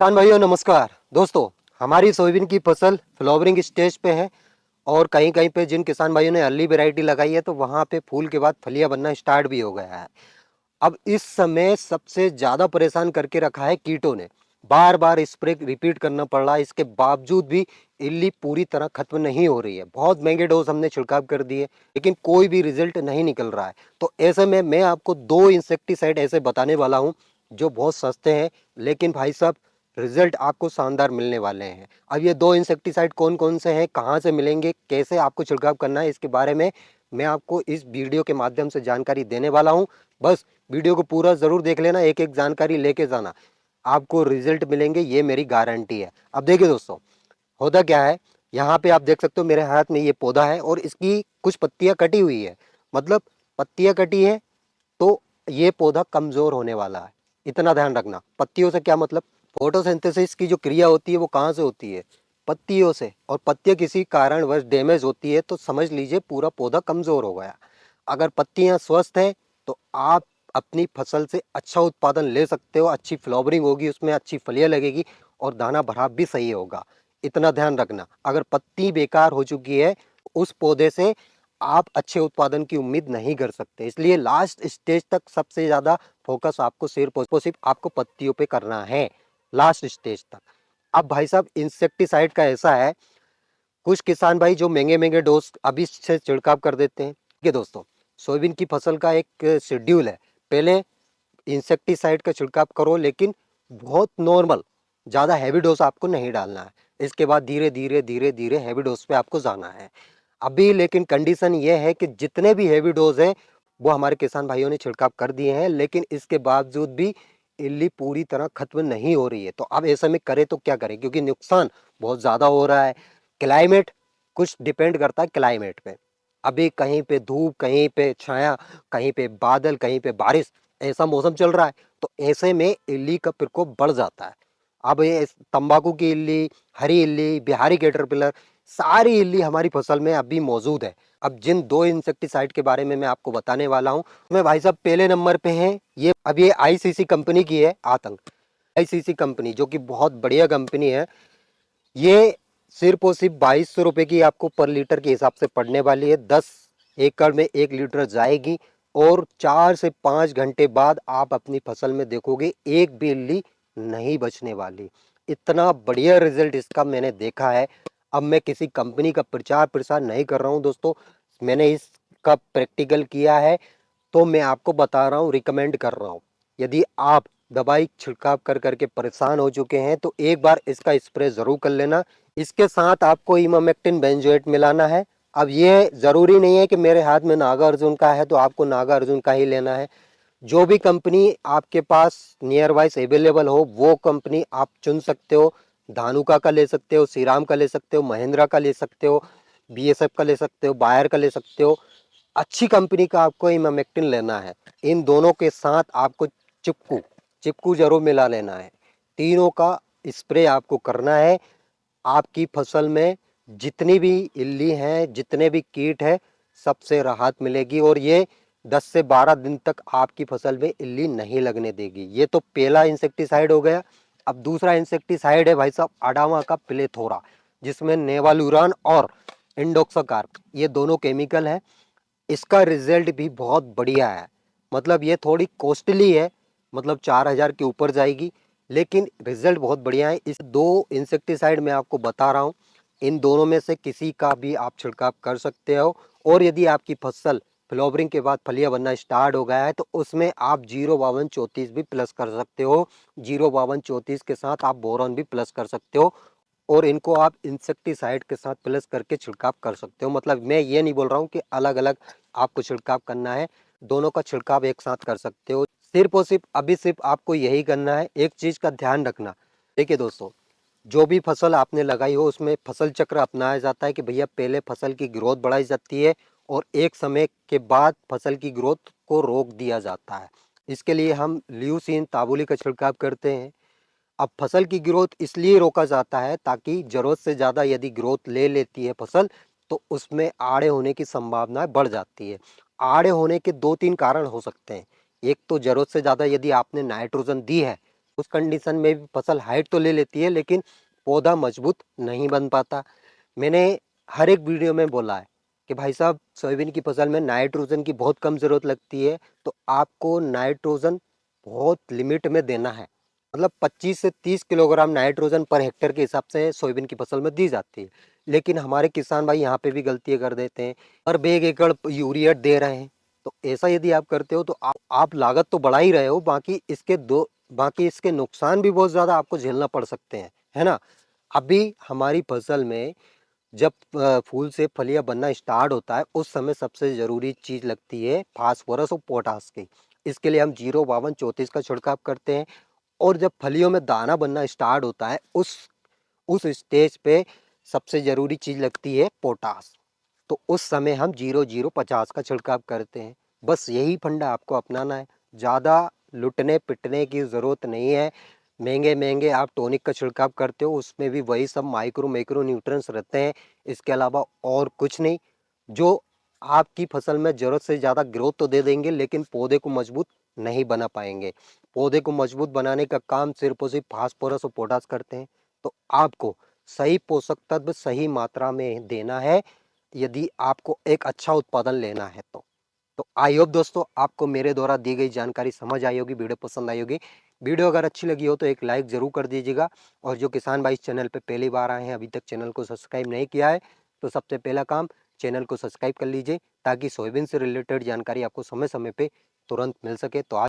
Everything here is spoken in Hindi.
किसान भाइयों नमस्कार। दोस्तों, हमारी सोयाबीन की फसल फ्लावरिंग स्टेज पे है और कहीं कहीं पे जिन किसान भाइयों ने अर्ली वैरायटी लगाई है तो वहां पे फूल के बाद फलियां बनना स्टार्ट भी हो गया है। अब इस समय सबसे ज्यादा परेशान करके रखा है कीटों ने। बार बार स्प्रे रिपीट करना पड़ रहा है, इसके बावजूद भी इल्ली पूरी तरह खत्म नहीं हो रही है। बहुत महंगे डोज हमने छिड़काव कर दिए लेकिन कोई भी रिजल्ट नहीं निकल रहा है। तो ऐसे में मैं आपको दो इंसेक्टिसाइड ऐसे बताने वाला हूं जो बहुत सस्ते हैं, लेकिन भाई साहब रिजल्ट आपको शानदार मिलने वाले हैं। अब ये दो इंसेक्टिसाइड कौन कौन से हैं, कहाँ से मिलेंगे, कैसे आपको छिड़काव करना है, इसके बारे में मैं आपको इस वीडियो के माध्यम से जानकारी देने वाला हूं। बस वीडियो को पूरा जरूर देख लेना, एक एक जानकारी लेके जाना, आपको रिजल्ट मिलेंगे, ये मेरी गारंटी है। अब देखिए दोस्तों, होता क्या है, यहाँ पे आप देख सकते हो मेरे हाथ में ये पौधा है और इसकी कुछ पत्तियां कटी हुई है। मतलब पत्तियां कटी है तो ये पौधा कमजोर होने वाला है। इतना ध्यान रखना। पत्तियों से क्या मतलब, फोटोसिंथेसिस की जो क्रिया होती है वो कहाँ से होती है, पत्तियों से। और पत्तियां किसी कारणवश डैमेज होती है तो समझ लीजिए पूरा पौधा कमजोर हो गया। अगर पत्तियां स्वस्थ हैं तो आप अपनी फसल से अच्छा उत्पादन ले सकते हो, अच्छी फ्लावरिंग होगी, उसमें अच्छी फलियां लगेगी और दाना भराव भी सही होगा। इतना ध्यान रखना। अगर पत्ती बेकार हो चुकी है उस पौधे से आप अच्छे उत्पादन की उम्मीद नहीं कर सकते। इसलिए लास्ट स्टेज तक सबसे ज्यादा फोकस आपको सिर्फ और सिर्फ आपको पत्तियों पे करना है, लास्ट स्टेज तक। अब भाई साहब इंसेक्टिसाइड का ऐसा है, कुछ किसान भाई जो महंगे महंगे डोज अभी से छिड़काव कर देते हैं। ये दोस्तों, सोयाबीन की फसल का एक शेड्यूल है। पहले इंसेक्टिसाइड का छिड़काव करो, लेकिन बहुत नॉर्मल, ज़्यादा हैवी डोज आपको नहीं डालना है। इसके बाद धीरे धीरे धीरे धीरे हैवी डोज पे आपको जाना है। अभी लेकिन कंडीशन ये है कि जितने भी हैवी डोज है वो हमारे किसान भाइयों ने छिड़काव कर दिए हैं, लेकिन इसके बावजूद भी इल्ली पूरी तरह खत्म नहीं हो रही है। तो अब ऐसे में करें तो क्या करें, क्योंकि नुकसान बहुत ज़्यादा हो रहा है। क्लाइमेट, कुछ डिपेंड करता है क्लाइमेट पे। अभी कहीं पे धूप, कहीं पे छाया, कहीं पे बादल, कहीं पे बारिश, ऐसा मौसम चल रहा है। तो ऐसे में इल्ली का प्रकोप बढ़ जाता है। अब ये तंबाकू की इल्ली, हरी इल्ली, बिहारी कैटरपिलर, सारी इल्ली हमारी फसल में अभी मौजूद है। अब जिन दो इंसेक्टिसाइड के बारे में मैं आपको बताने वाला हूं, मैं भाई साहब पहले नंबर पे हैं ये। अब ये आईसीसी कंपनी की है, आतंक आईसीसी कंपनी, जो कि बहुत बढ़िया कंपनी है। ये सिर्फ और सिर्फ 2200 रुपए की आपको पर लीटर के हिसाब से पड़ने वाली है। 10 एकड़ में 1 लीटर जाएगी और 4 से 5 घंटे बाद आप अपनी फसल में देखोगे एक भी इल्ली नहीं बचने वाली। इतना बढ़िया रिजल्ट इसका मैंने देखा है। अब मैं किसी कंपनी का प्रचार प्रसार नहीं कर रहा हूं दोस्तों, मैंने इसका प्रैक्टिकल किया है तो मैं आपको बता रहा हूँ, रिकमेंड कर रहा हूँ। यदि आप दवाई छिड़काव कर करके परेशान हो चुके हैं तो एक बार इसका स्प्रे जरूर कर लेना। इसके साथ आपको इमामेक्टिन बेंजोएट मिलाना है। अब ये जरूरी नहीं है कि मेरे हाथ में नागा अर्जुन का है तो आपको नागा अर्जुन का ही लेना है। जो भी कंपनी आपके पास नियर वाइज अवेलेबल हो वो कंपनी आप चुन सकते हो। धानुका का ले सकते हो, श्रीराम का ले सकते हो, महिंद्रा का ले सकते हो, बीएसएफ का ले सकते हो, बायर का ले सकते हो। अच्छी कंपनी का आपको इमामेक्टिन लेना है। इन दोनों के साथ आपको चिपकू चिपकू जरूर मिला लेना है। तीनों का स्प्रे आपको करना है। आपकी फसल में जितनी भी इल्ली हैं, जितने भी कीट हैं, सबसे राहत मिलेगी और ये 10 से 12 दिन तक आपकी फसल में इल्ली नहीं लगने देगी। ये तो पहला इंसेक्टिसाइड हो गया। अब दूसरा इंसेक्टिसाइड है भाई साहब अडामा का प्लेथोरा, जिसमें नेवालुरान और इंडोक्साकार्प ये दोनों केमिकल है। इसका रिजल्ट भी बहुत बढ़िया है। मतलब ये थोड़ी कॉस्टली है, मतलब 4000 के ऊपर जाएगी, लेकिन रिजल्ट बहुत बढ़िया है। इस दो इंसेक्टिसाइड मैं आपको बता रहा हूँ, इन दोनों में से किसी का भी आप छिड़काव कर सकते हो। और यदि आपकी फसल फ्लावरिंग के बाद फलियां बनना स्टार्ट हो गया है तो उसमें आप 05234 भी प्लस कर सकते हो। 05234 के साथ आप बोरॉन भी प्लस कर सकते हो और इनको आप इंसेक्टिसाइड के साथ प्लस करके छिड़काव कर सकते हो। मतलब मैं ये नहीं बोल रहा हूँ कि अलग अलग आपको छिड़काव करना है, दोनों का छिड़काव एक साथ कर सकते हो। सिर्फ और सिर्फ अभी सिर्फ आपको यही करना है। एक चीज का ध्यान रखना, देखिए दोस्तों, जो भी फसल आपने लगाई हो उसमें फसल चक्र अपनाया जाता है कि भैया पहले फसल की ग्रोथ बढ़ाई जाती है और एक समय के बाद फसल की ग्रोथ को रोक दिया जाता है। इसके लिए हम ल्यूसीन ताबुली का छिड़काव करते हैं। अब फसल की ग्रोथ इसलिए रोका जाता है ताकि जरूरत से ज़्यादा यदि ग्रोथ ले लेती है फसल तो उसमें आड़े होने की संभावना बढ़ जाती है। आड़े होने के दो तीन कारण हो सकते हैं। एक तो जरूरत से ज़्यादा यदि आपने नाइट्रोजन दी है उस कंडीशन में भी फसल हाइट तो ले लेती है लेकिन पौधा मजबूत नहीं बन पाता। मैंने हर एक वीडियो में बोला है कि भाई साहब सोयाबीन की फसल में नाइट्रोजन की बहुत कम ज़रूरत लगती है, तो आपको नाइट्रोजन बहुत लिमिट में देना है। मतलब 25 से 30 किलोग्राम नाइट्रोजन पर हेक्टेयर के हिसाब से सोयाबीन की फसल में दी जाती है। लेकिन हमारे किसान भाई यहाँ पे भी गलतियाँ कर देते हैं, पर बेग एकड़ यूरिया दे रहे हैं। तो ऐसा यदि आप करते हो तो आप लागत तो बढ़ा ही रहे हो, बाकी इसके नुकसान भी बहुत ज़्यादा आपको झेलना पड़ सकते हैं, है ना? अभी हमारी फसल में जब फूल से फलियां बनना स्टार्ट होता है उस समय सबसे ज़रूरी चीज़ लगती है फास्फोरस और पोटास की। इसके लिए हम 05234 का छिड़काव करते हैं। और जब फलियों में दाना बनना स्टार्ट होता है उस स्टेज पे सबसे ज़रूरी चीज़ लगती है पोटास। तो उस समय हम 0050 का छिड़काव करते हैं। बस यही फंडा आपको अपनाना है, ज़्यादा लुटने पिटने की ज़रूरत नहीं है। महंगे महंगे आप टॉनिक का छिड़काव करते हो उसमें भी वही सब माइक्रो मैक्रो न्यूट्रिएंट्स रहते हैं, इसके अलावा और कुछ नहीं, जो आपकी फसल में ज़रूरत से ज़्यादा ग्रोथ तो दे देंगे लेकिन पौधे को मजबूत नहीं बना पाएंगे। पौधे को मजबूत बनाने का काम सिर्फ और सिर्फ फास्फोरस और पोटास करते हैं। तो आपको सही पोषक तत्व सही मात्रा में देना है यदि आपको एक अच्छा उत्पादन लेना है तो आई होप दोस्तों आपको मेरे द्वारा दी गई जानकारी समझ आई होगी, वीडियो पसंद आई होगी। वीडियो अगर अच्छी लगी हो तो एक लाइक ज़रूर कर दीजिएगा। और जो किसान भाई इस चैनल पे पहली बार आए हैं, अभी तक चैनल को सब्सक्राइब नहीं किया है, तो सबसे पहला काम चैनल को सब्सक्राइब कर लीजिए ताकि सोयाबीन से रिलेटेड जानकारी आपको समय समय पे तुरंत मिल सके। तो आज